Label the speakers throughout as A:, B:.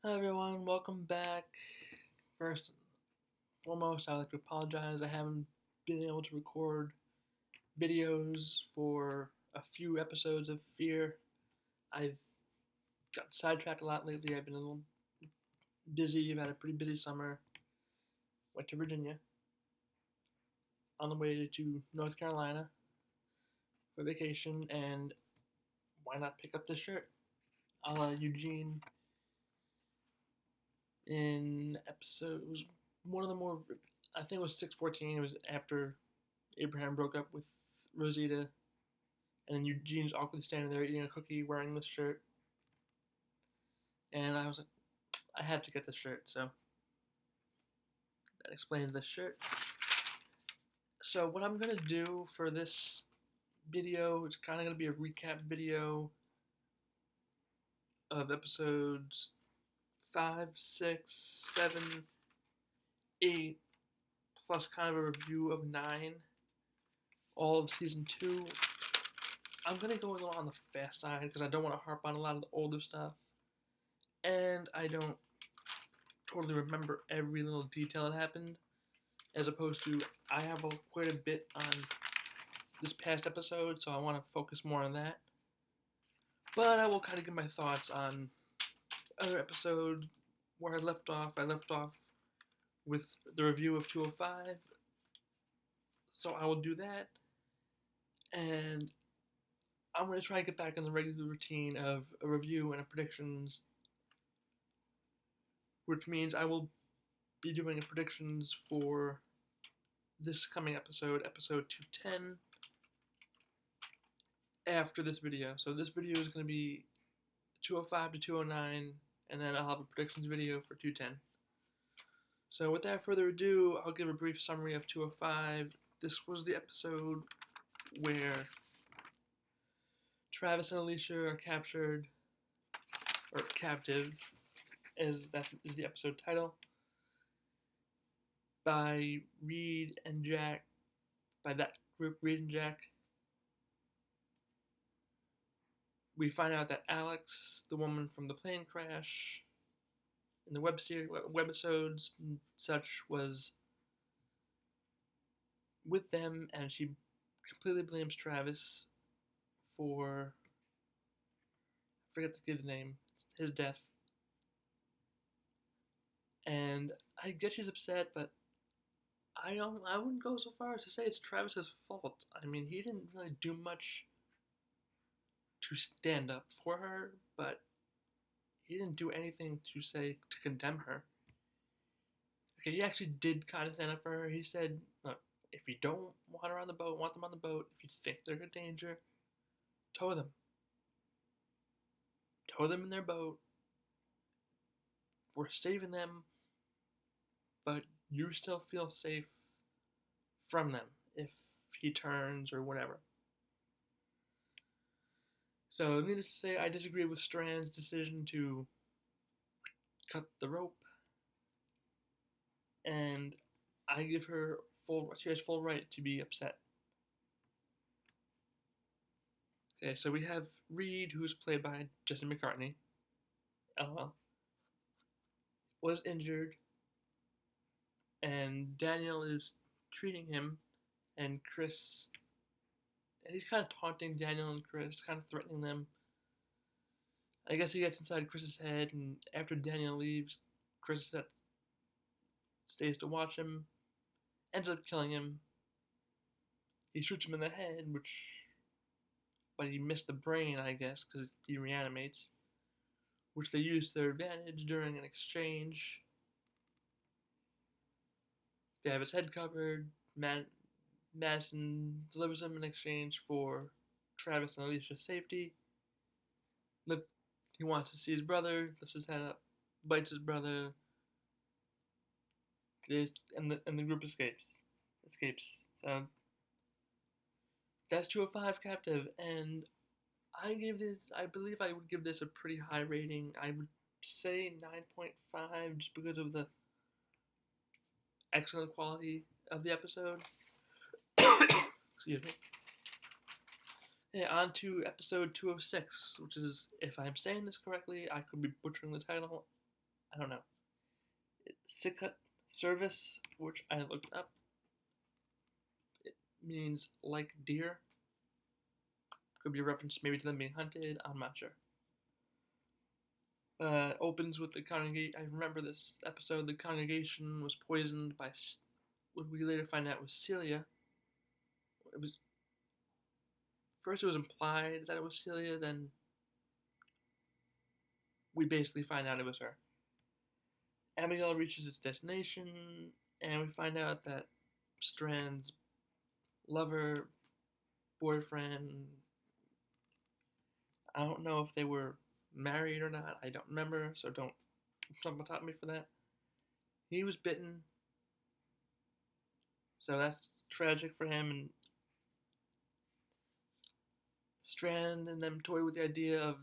A: Hi everyone, welcome back. First and foremost, I'd like to apologize. I haven't been able to record videos for a few episodes of Fear. I've got sidetracked a lot lately. I've been a little busy. I've had a pretty busy summer. Went to Virginia on the way to North Carolina for vacation, and why not pick up this shirt? A la Eugene in episode. It was one of the more. I think it was 614. It was after Abraham broke up with Rosita, and then Eugene's awkwardly standing there eating a cookie wearing this shirt. And I was like, I have to get this shirt, so that explains this shirt. So what I'm gonna do for this video, it's kind of gonna be a recap video of episodes 5, 6, 7, 8, plus kind of a review of 9, all of season 2. I'm gonna go a little on the fast side because I don't want to harp on a lot of the older stuff, and I don't totally remember every little detail that happened, as opposed to I have quite a bit on this past episode, so I want to focus more on that. But I will kind of give my thoughts on other episode where I left off. I left off with the review of 205, so I will do that, and I'm going to try to get back in the regular routine of a review and a predictions, which means I will be doing a predictions for this coming episode, episode 210, after this video. So this video is going to be 205 to 209, and then I'll have a predictions video for 210. So without further ado, I'll give a brief summary of 205. This was the episode where Travis and Alicia are captured, or captive, as that is the episode title, by Reed and Jack, by that group, Reed and Jack. We find out that Alex, the woman from the plane crash, in the webisodes and such, was with them, and she completely blames Travis for, I forget the kid's name, his death. And I guess she's upset, but I wouldn't go so far as to say it's Travis's fault. I mean, he didn't really do much to stand up for her, but he didn't do anything to condemn her. Okay, he actually did kind of stand up for her. He said, look, if you don't want her on the boat, want them on the boat, if you think they're in danger, tow them. Tow them in their boat. We're saving them, but you still feel safe from them if he turns or whatever. So, needless to say, I disagree with Strand's decision to cut the rope, and I give her she has full right to be upset. Okay, so we have Reed, who's played by Jesse McCartney, LOL, was injured, and Daniel is treating him, and he's kind of taunting Daniel and Chris, kind of threatening them. I guess he gets inside Chris's head, and after Daniel leaves, Chris stays to watch him, ends up killing him. He shoots him in the head, but he missed the brain, I guess, because he reanimates, which they use to their advantage during an exchange. They have his head covered. Madison delivers him in exchange for Travis and Alicia's safety. He wants to see his brother, lifts his head up, bites his brother, and the group escapes. So that's 205 Captive, and I believe I would give this a pretty high rating. I would say 9.5 just because of the excellent quality of the episode. Excuse me. Okay, on to episode 206, which is, if I'm saying this correctly, I could be butchering the title. I don't know. Sicut service, which I looked up. It means like deer. Could be a reference maybe to them being hunted. I'm not sure. Opens with the congregation. I remember this episode. The congregation was poisoned by what we later find out was Celia. It was first it was implied that it was Celia, then we basically find out it was her. Abigail reaches its destination, and we find out that Strand's lover, boyfriend, I don't know if they were married or not. I don't remember, so don't jump on top of me for that. He was bitten, so that's tragic for him. And Strand and them toy with the idea of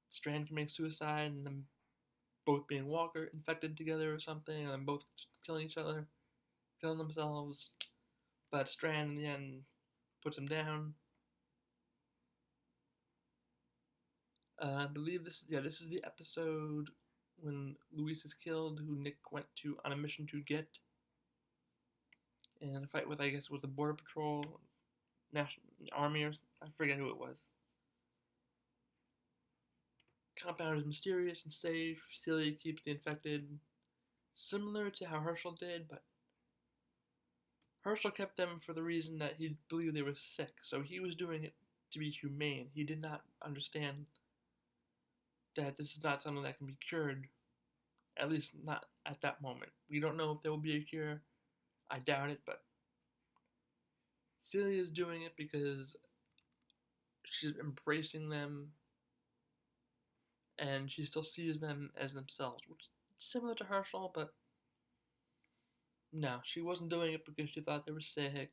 A: Strand committing suicide and them both being Walker infected together or something, and them both killing each other, killing themselves. But Strand in the end puts him down. I believe this is the episode when Luis is killed, who Nick went on a mission to get, in a fight with, I guess, was the Border Patrol, National Army, or I forget who it was. Compound is mysterious and safe. Celia keeps the infected, similar to how Herschel did, but Herschel kept them for the reason that he believed they were sick, so he was doing it to be humane. He did not understand that this is not something that can be cured, at least not at that moment. We don't know if there will be a cure. I doubt it, but Celia is doing it because she's embracing them, and she still sees them as themselves, which is similar to Herschel, but no, she wasn't doing it because she thought they were sick.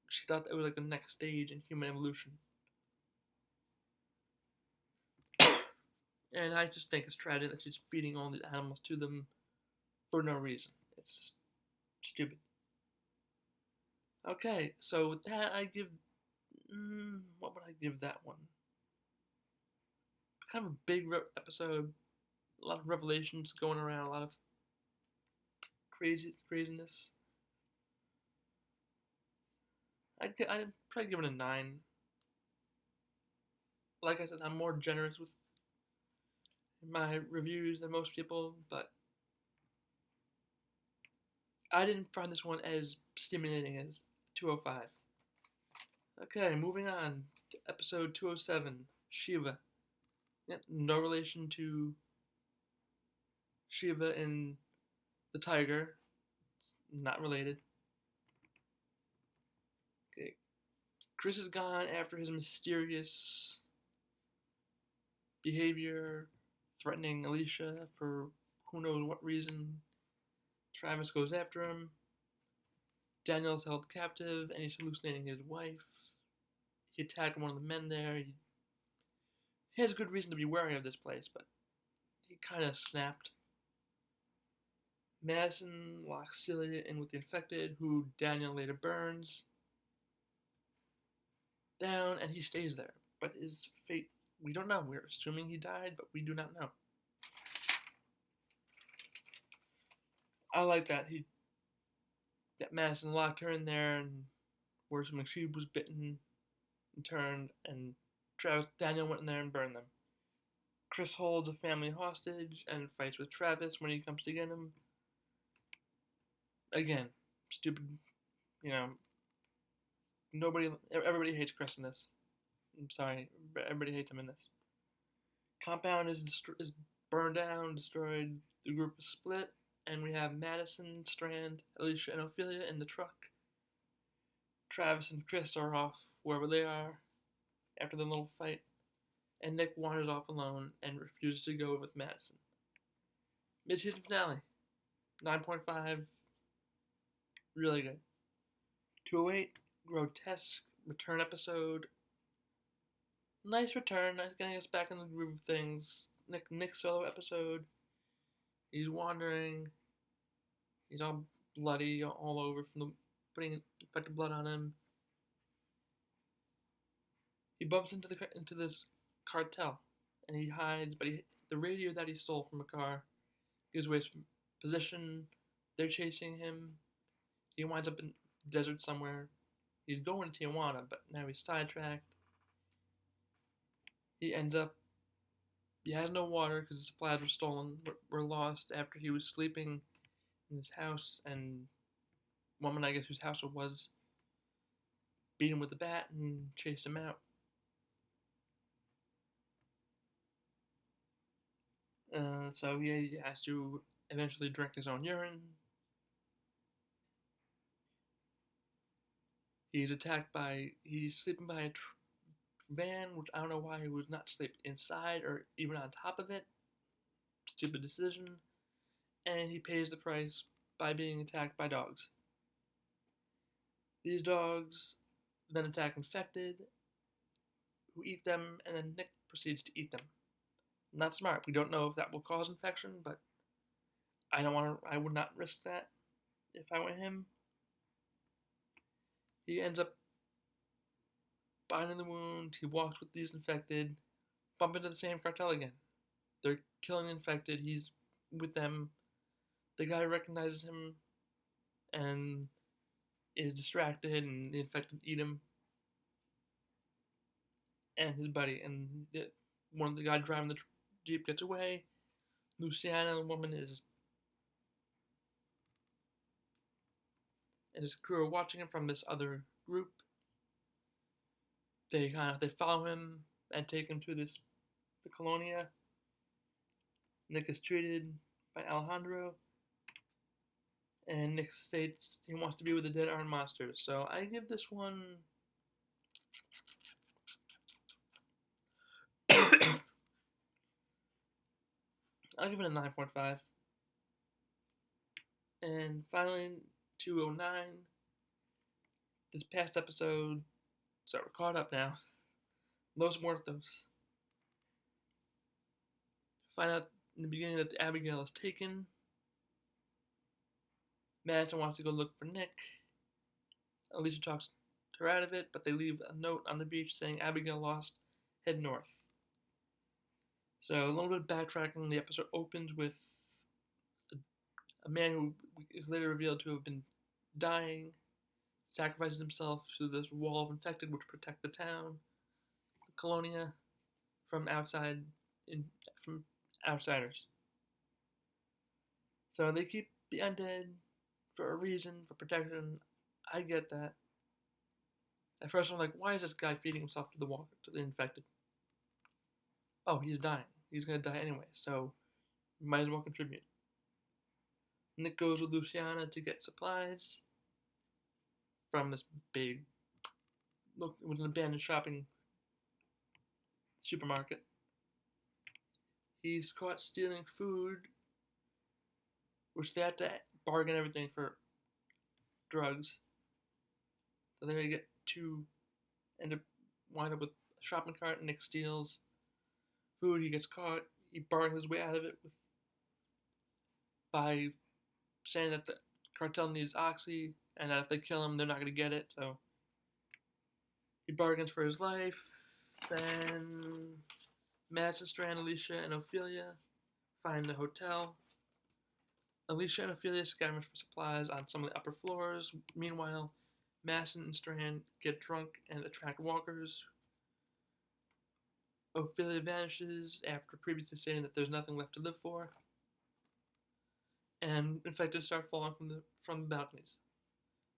A: She thought that was like the next stage in human evolution. And I just think it's tragic that she's feeding all these animals to them for no reason. It's just stupid. Okay, so with that, I give. What would I give that one? Kind of a big episode. A lot of revelations going around. A lot of craziness. I'd probably give it a 9. Like I said, I'm more generous with my reviews than most people, but I didn't find this one as stimulating as 205. Okay, moving on to episode 207, Shiva. No relation to Shiva in the tiger. It's not related. Okay. Chris is gone after his mysterious behavior, threatening Alicia for who knows what reason. Travis goes after him. Daniel's held captive, and he's hallucinating his wife. He attacked one of the men there. He has a good reason to be wary of this place, but he kind of snapped. Madison locks Celia in with the infected, who Daniel later burns down, and he stays there. But his fate, we don't know. We're assuming he died, but we do not know. I like that Madison locked her in there, and we're assuming she was bitten and turned, and Daniel went in there and burned them. Chris holds a family hostage and fights with Travis when he comes to get him. Again, stupid, everybody hates Chris in this. I'm sorry, everybody hates him in this. Compound is burned down, destroyed, the group is split, and we have Madison, Strand, Alicia, and Ophelia in the truck. Travis and Chris are off wherever they are after the little fight, and Nick wanders off alone and refuses to go with Madison. Mid-season finale, 9.5, really good. 208, grotesque return episode. Nice return, nice getting us back in the groove of things. Nick's solo episode. He's wandering. He's all bloody all over from putting infected blood on him. He bumps into this cartel, and he hides, but the radio that he stole from a car gives away his position. They're chasing him. He winds up in the desert somewhere. He's going to Tijuana, but now he's sidetracked. He ends up, he has no water because the supplies were stolen, were lost after he was sleeping in his house, and woman, I guess, whose house it was, beat him with a bat and chased him out. So he has to eventually drink his own urine. He's sleeping by a van, which I don't know why he would not sleep inside or even on top of it. Stupid decision. And he pays the price by being attacked by dogs. These dogs then attack infected, who eat them, and then Nick proceeds to eat them. Not smart. We don't know if that will cause infection, but I would not risk that if I were him. He ends up binding the wound. He walks with these infected, bump into the same cartel again. They're killing the infected. He's with them. The guy recognizes him and is distracted, and the infected eat him and his buddy. And one of the guys driving the Jeep gets away. Luciana, the woman, and his crew are watching him from this other group. They follow him and take him to the Colonia. Nick is treated by Alejandro, and Nick states he wants to be with the dead armed monsters. So I give this one I'll give it a 9.5. And finally, 209. This past episode, so we're caught up now. Los Muertos. Find out in the beginning that Abigail is taken. Madison wants to go look for Nick. Alicia talks her out of it, but they leave a note on the beach saying Abigail lost, head north. So a little bit of backtracking. The episode opens with a man who is later revealed to have been dying, sacrifices himself to this wall of infected which protect the town, the Colonia, from outsiders. So they keep the undead for a reason, for protection. I get that. At first I'm like, why is this guy feeding himself to the infected? Oh, he's dying. He's gonna die anyway, so you might as well contribute. Nick goes with Luciana to get supplies from this big, it was an abandoned shopping supermarket. He's caught stealing food, which they have to bargain everything for drugs. So they wind up with a shopping cart, and Nick steals food. He gets caught. He bargains his way out of it by saying that the cartel needs oxy, and that if they kill him, they're not going to get it. So he bargains for his life. Then Madison, Strand, Alicia, and Ophelia find a hotel. Alicia and Ophelia scavenge for supplies on some of the upper floors. Meanwhile, Madison and Strand get drunk and attract walkers. Ophelia vanishes after previously saying that there's nothing left to live for. And infected start falling from the balconies.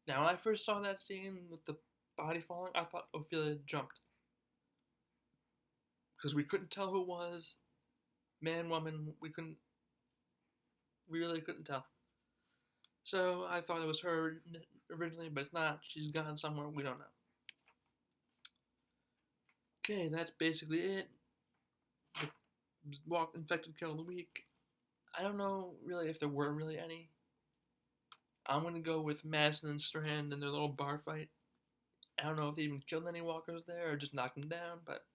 A: Now, when I first saw that scene with the body falling, I thought Ophelia jumped. Because we couldn't tell who it was. Man, woman, we really couldn't tell. So I thought it was her originally, but it's not. She's gone somewhere, we don't know. Okay, that's basically it. The infected kill of the week. I don't know really if there were really any. I'm going to go with Madison and Strand and their little bar fight. I don't know if they even killed any walkers there or just knocked them down, but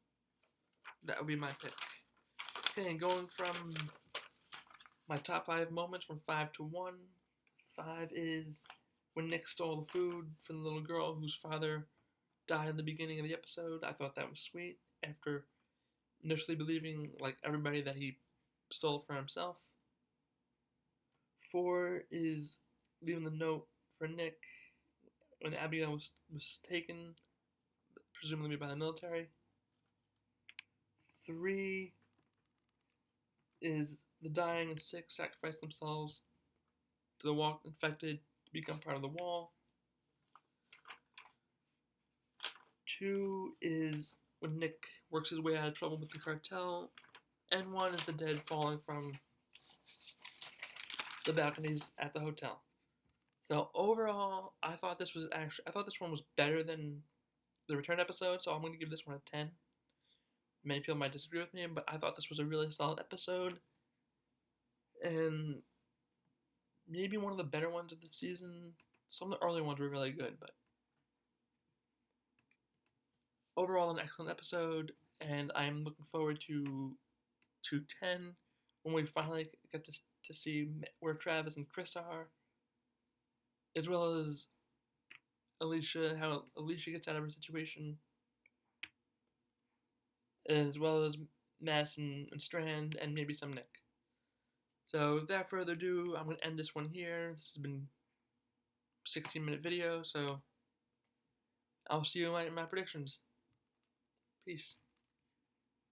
A: that would be my pick. Okay, and going from my top 5 moments from 5 to 1. 5 is when Nick stole the food from the little girl whose father died in the beginning of the episode. I thought that was sweet. After initially believing, like everybody, that he stole it for himself. 4 is leaving the note for Nick when Abigail was taken, presumably by the military. 3 is the dying and sick sacrifice themselves to the walk infected to become part of the wall. 2 is when Nick works his way out of trouble with the cartel. And 1 is the dead falling from the balconies at the hotel. So overall, I thought this one was better than the return episode, so I'm going to give this one a 10. Many people might disagree with me, but I thought this was a really solid episode. And maybe one of the better ones of the season. Some of the early ones were really good, but overall an excellent episode, and I'm looking forward to 10 when we finally get to see where Travis and Chris are, as well as Alicia, how Alicia gets out of her situation, as well as Madison and Strand, and maybe some Nick. So without further ado, I'm going to end this one here. This has been a 16-minute video, so I'll see you in my predictions. Peace.